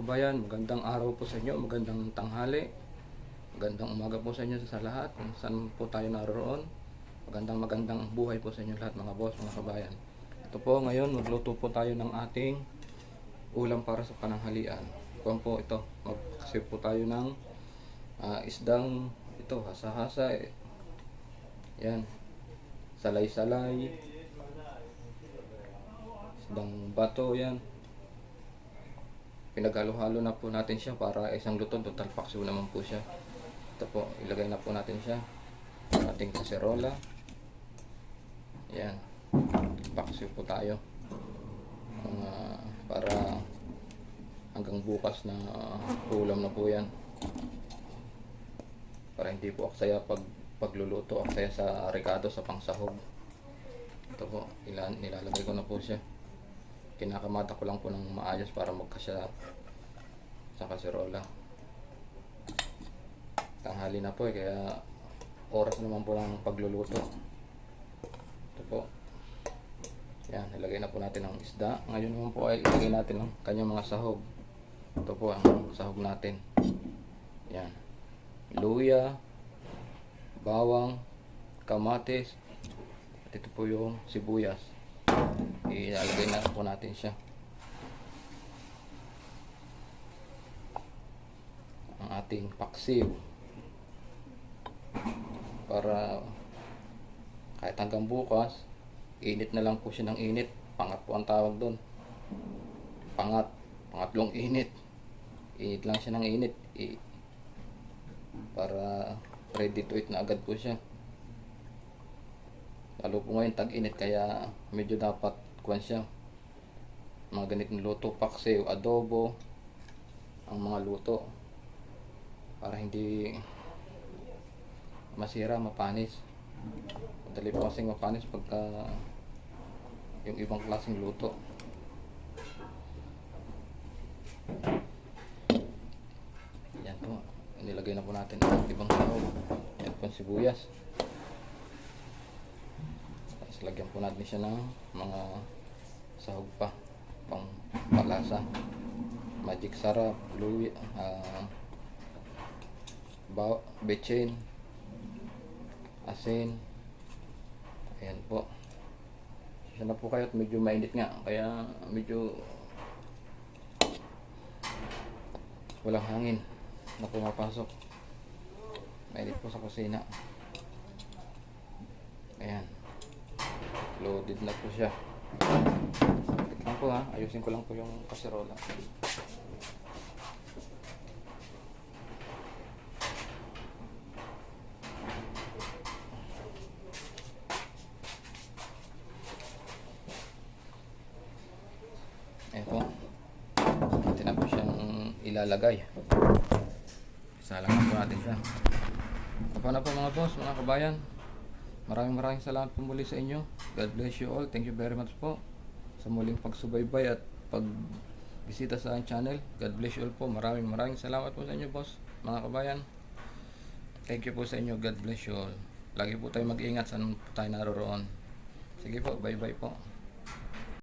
kabayan, magandang araw po sa inyo, magandang tanghali, magandang umaga po sa inyo sa lahat, kung saan po tayo naroon. Magandang buhay po sa inyo lahat mga boss, mga kabayan. Ito po ngayon, magluto po tayo ng ating ulam para sa pananghalian. Kung po ito, mag-save po tayo ng isdang ito, hasa-hasa. Yan, salay-salay, isdang bato yan. Pinaghalo-halo na po natin siya para isang luto. Total paksiw naman po siya. Ito po, ilagay na po natin siya sa ating kaserola. Yan, paksiw po tayo para hanggang bukas na ulam na po yan, para hindi po aksaya pagluluto, aksaya sa rekado, sa pangsahog. Ito po, nilalagay ko na po siya. Kinakamata ko lang po ng maayos para magkasya sa kaserola. Tanghali na po kaya oras naman po ng pagluluto. Ito po. Yan, ilagay na po natin ang isda. Ngayon naman po ay ilagay natin ang kanyang mga sahog. Ito po ang sahog natin. Yan. Luya, bawang, kamatis, at ito po yung sibuyas. Ilalagay na po natin siya. Ang ating paksiw. Para kahit hanggang bukas, init na lang po siya ng init. Pangat po ang tawag doon. Pangatlong init. Init lang siya ng init. Para ready to eat na agad po siya. Lalo po ngayon tag-init kaya medyo dapat kuwan siya. Mga ganitong luto, paksiw, adobo, ang mga luto para hindi masira, mapanis. Madali po kasing mapanis pagka yung ibang klaseng luto. Yan po, nilagay na po natin ang ibang sahog. Yan po sibuyas. Lagyan po natin siya ng mga sahog pa pang palasa, magic sarap, luya, bechin, asin. Ayan po. Siya na po kayo at medyo mainit nga kaya medyo walang hangin na pumapasok. Mainit po sa kusina. Ayan, loaded na po siya. Tignan po ayusin ko lang po yung kaserola. Ayan po, natin na po siyang ilalagay. Isalangan po natin siya. Ako na po mga boss, mga kabayan. Maraming salamat po muli sa inyo. God bless you all. Thank you very much po sa muling pagsubaybay at pagbisita sa aking channel. God bless you all po. Maraming salamat po sa inyo boss, mga kabayan. Thank you po sa inyo. God bless you all. Lagi po tayo mag-ingat saan po tayo naroon. Sige po, bye bye po.